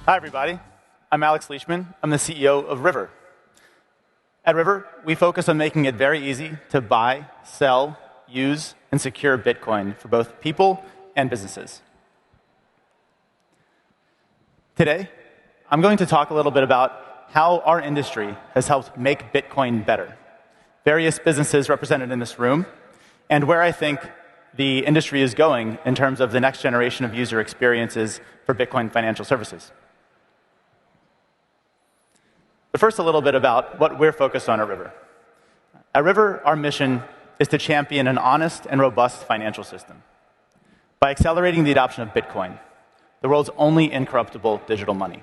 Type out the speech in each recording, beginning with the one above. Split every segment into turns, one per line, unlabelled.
Hi, everybody. I'm Alex Leishman. I'm the CEO of River. At River, we focus on making it very easy to buy, sell, use, and secure Bitcoin for both people and businesses. Today, I'm going to talk a little bit about how our industry has helped make Bitcoin better, various businesses represented in this room, and where I think the industry is going in terms of the next generation of user experiences for Bitcoin financial services. But first, a little bit about what we're focused on at River. At River, our mission is to champion an honest and robust financial system by accelerating the adoption of Bitcoin, the world's only incorruptible digital money.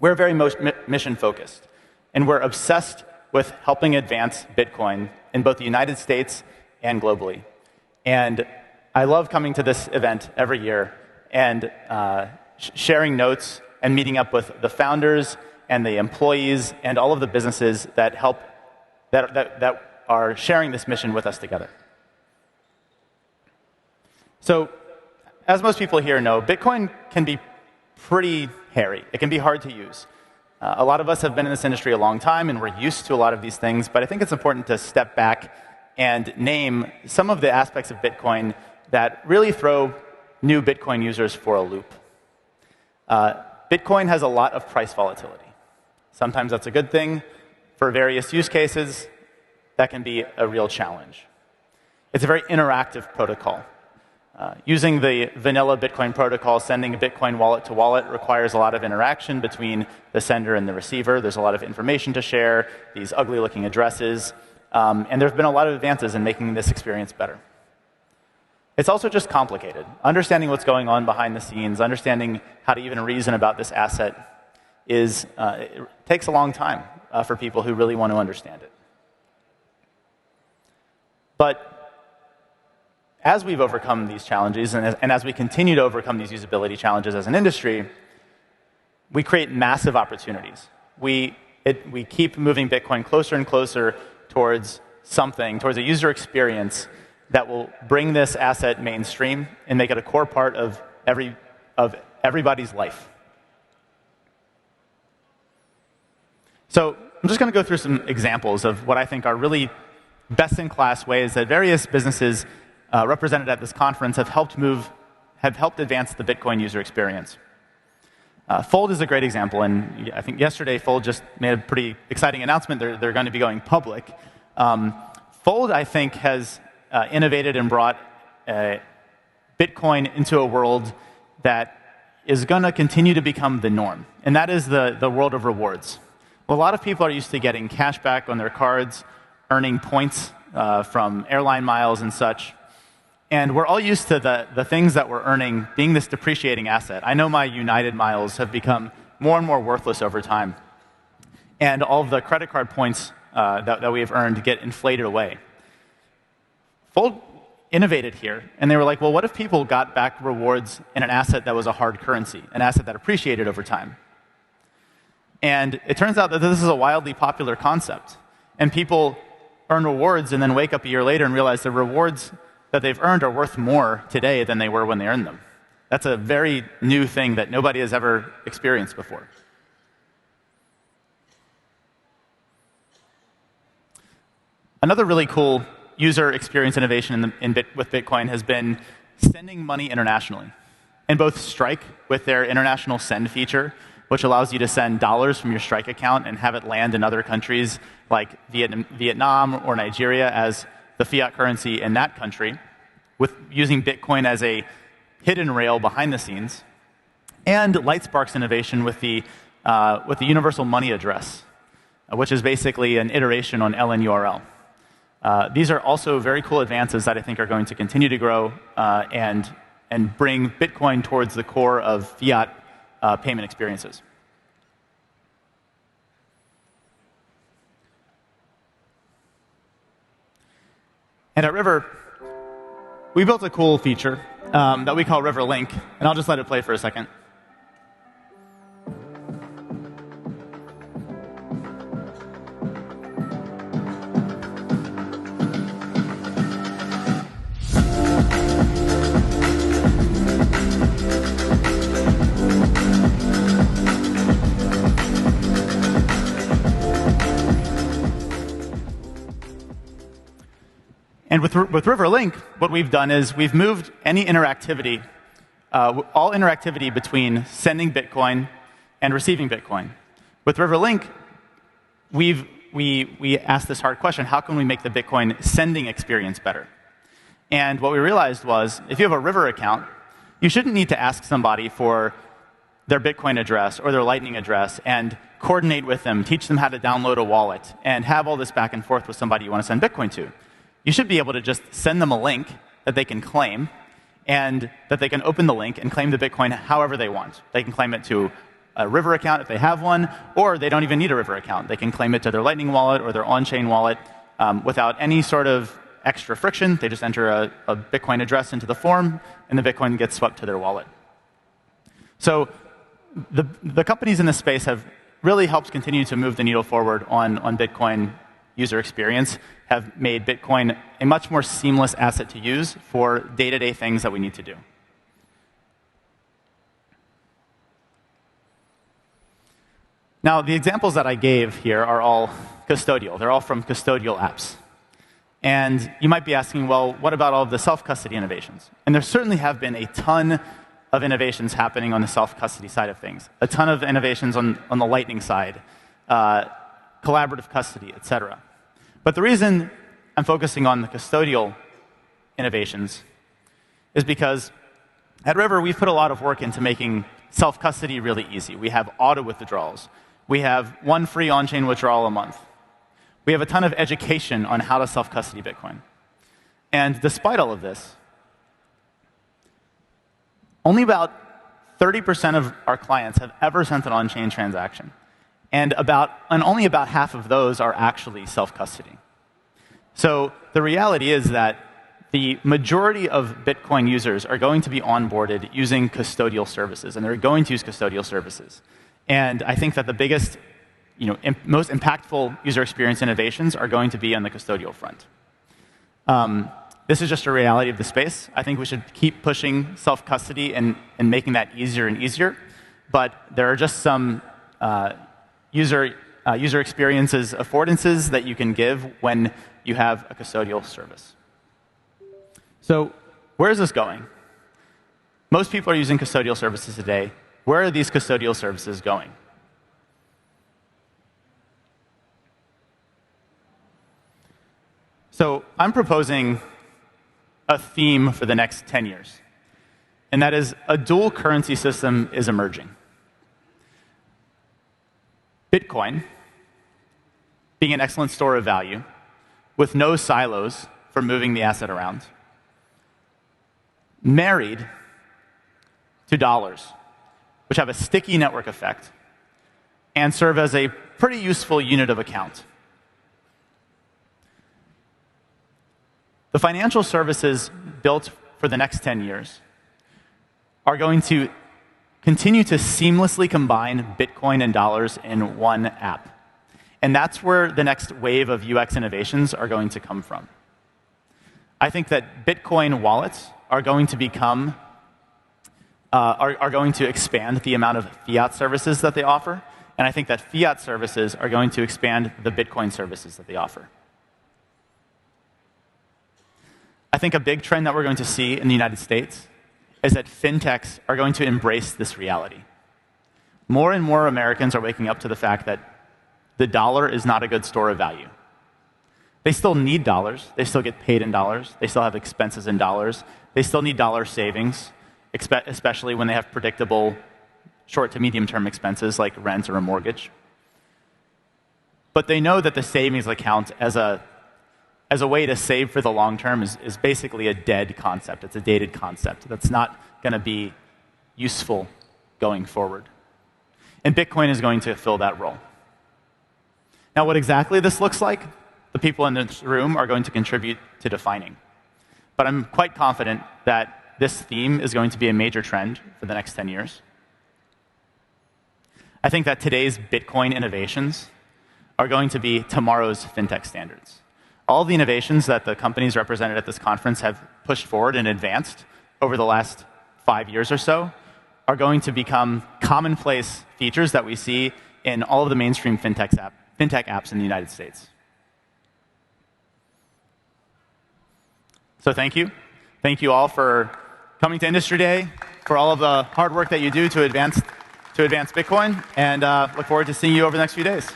We're very mission-focused, and we're obsessed with helping advance Bitcoin in both the United States and globally. And I love coming to this event every year and sharing notes and meeting up with the founders and the employees and all of the businesses that are sharing this mission with us together. So, as most people here know, Bitcoin can be pretty hairy. It can be hard to use. A lot of us have been in this industry a long time, and we're used to a lot of these things, but I think it's important to step back and name some of the aspects of Bitcoin that really throw new Bitcoin users for a loop. Bitcoin has a lot of price volatility. Sometimes that's a good thing. For various use cases, that can be a real challenge. It's a very interactive protocol. Using the vanilla Bitcoin protocol, sending a Bitcoin wallet to wallet requires a lot of interaction between the sender and the receiver. There's a lot of information to share, these ugly-looking addresses, and there have been a lot of advances in making this experience better. It's also just complicated. Understanding what's going on behind the scenes, understanding how to even reason about this asset it takes a long time for people who really want to understand it. But as we've overcome these challenges, and as we continue to overcome these usability challenges as an industry, we create massive opportunities. We keep moving Bitcoin closer and closer towards a user experience that will bring this asset mainstream and make it a core part of everybody's life. So I'm just going to go through some examples of what I think are really best-in-class ways that various businesses represented at this conference have helped advance the Bitcoin user experience. Fold is a great example, and I think yesterday Fold just made a pretty exciting announcement. They're going to be going public. Fold, I think, has innovated and brought Bitcoin into a world that is going to continue to become the norm, and that is the world of rewards. Well, a lot of people are used to getting cash back on their cards, earning points from airline miles and such. And we're all used to the things that we're earning being this depreciating asset. I know my United miles have become more and more worthless over time. And all of the credit card points that we have earned get inflated away. Fold innovated here, and they were like, well, what if people got back rewards in an asset that was a hard currency, an asset that appreciated over time? And it turns out that this is a wildly popular concept. And people earn rewards and then wake up a year later and realize the rewards that they've earned are worth more today than they were when they earned them. That's a very new thing that nobody has ever experienced before. Another really cool user experience innovation with Bitcoin has been sending money internationally. And both Strike, with their international send feature, which allows you to send dollars from your Strike account and have it land in other countries like Vietnam or Nigeria as the fiat currency in that country, with using Bitcoin as a hidden rail behind the scenes, and Lightspark's innovation with the universal money address, which is basically an iteration on LNURL. These are also very cool advances that I think are going to continue to grow and bring Bitcoin towards the core of fiat payment experiences. And at River, we built a cool feature that we call River Link, and I'll just let it play for a second. And with RiverLink, what we've done is we've moved any interactivity, all interactivity between sending Bitcoin and receiving Bitcoin. With RiverLink, we asked this hard question: how can we make the Bitcoin sending experience better? And what we realized was, if you have a River account, you shouldn't need to ask somebody for their Bitcoin address or their Lightning address and coordinate with them, teach them how to download a wallet, and have all this back and forth with somebody you want to send Bitcoin to. You should be able to just send them a link that they can claim, and that they can open the link and claim the Bitcoin however they want. They can claim it to a River account if they have one, or they don't even need a River account. They can claim it to their Lightning wallet or their on-chain wallet without any sort of extra friction. They just enter a Bitcoin address into the form, and the Bitcoin gets swept to their wallet. So the companies in this space have really helped continue to move the needle forward on Bitcoin user experience, have made Bitcoin a much more seamless asset to use for day-to-day things that we need to do. Now, the examples that I gave here are all custodial. They're all from custodial apps. And you might be asking, well, what about all of the self-custody innovations? And there certainly have been a ton of innovations happening on the self-custody side of things, a ton of innovations on the Lightning side, collaborative custody, et cetera. But the reason I'm focusing on the custodial innovations is because at River, we've put a lot of work into making self-custody really easy. We have auto withdrawals. We have one free on-chain withdrawal a month. We have a ton of education on how to self-custody Bitcoin. And despite all of this, only about 30% of our clients have ever sent an on-chain transaction. And only about half of those are actually self-custody. So the reality is that the majority of Bitcoin users are going to be onboarded using custodial services, and they're going to use custodial services. And I think that the biggest, most impactful user experience innovations are going to be on the custodial front. This is just a reality of the space. I think we should keep pushing self-custody and making that easier and easier. But there are just some user experiences affordances that you can give when you have a custodial service. So where is this going? Most people are using custodial services today. Where are these custodial services going? So I'm proposing a theme for the next 10 years, and that is a dual currency system is emerging. Bitcoin being an excellent store of value with no silos for moving the asset around, married to dollars, which have a sticky network effect and serve as a pretty useful unit of account. The financial services built for the next 10 years are going to continue to seamlessly combine Bitcoin and dollars in one app. And that's where the next wave of UX innovations are going to come from. I think that Bitcoin wallets are going to become, are going to expand the amount of fiat services that they offer. And I think that fiat services are going to expand the Bitcoin services that they offer. I think a big trend that we're going to see in the United States is that fintechs are going to embrace this reality. More and more Americans are waking up to the fact that the dollar is not a good store of value. They still need dollars. They still get paid in dollars. They still have expenses in dollars. They still need dollar savings, especially when they have predictable short to medium term expenses like rent or a mortgage. But they know that the savings account as a way to save for the long term is basically a dead concept. It's a dated concept that's not going to be useful going forward. And Bitcoin is going to fill that role. Now, what exactly this looks like, the people in this room are going to contribute to defining. But I'm quite confident that this theme is going to be a major trend for the next 10 years. I think that today's Bitcoin innovations are going to be tomorrow's fintech standards. All the innovations that the companies represented at this conference have pushed forward and advanced over the last 5 years or so are going to become commonplace features that we see in all of the mainstream fintech apps in the United States. So thank you. Thank you all for coming to Industry Day, for all of the hard work that you do to advance Bitcoin, and look forward to seeing you over the next few days.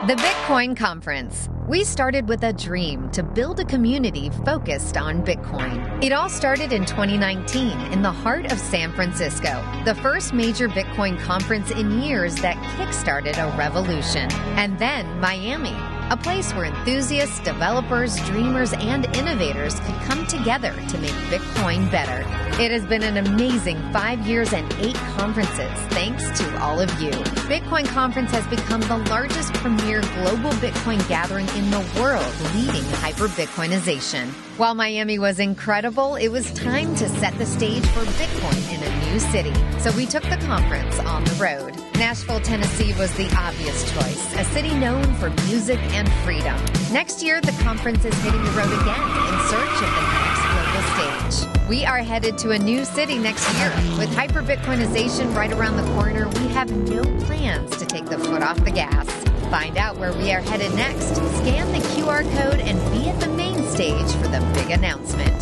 The Bitcoin Conference. We started with a dream to build a community focused on Bitcoin. It all started in 2019 in the heart of San Francisco, the first major Bitcoin conference in years that kickstarted a revolution. And then Miami, a place where enthusiasts, developers, dreamers, and innovators could come together to make Bitcoin better. It has been an amazing 5 years and 8 conferences, thanks to all of you. Bitcoin Conference has become the largest premier global Bitcoin gathering in the world, leading hyper-Bitcoinization. While Miami was incredible, it was time to set the stage for Bitcoin in a new city. So we took the conference on the road. Nashville, Tennessee was the obvious choice, a city known for music and freedom. Next year, the conference is hitting the road again in search of the next global stage. We are headed to a new city next year. With hyper-Bitcoinization right around the corner, we have no plans to take the foot off the gas. Find out where we are headed next. Scan the QR code and be at the main stage for the big announcement.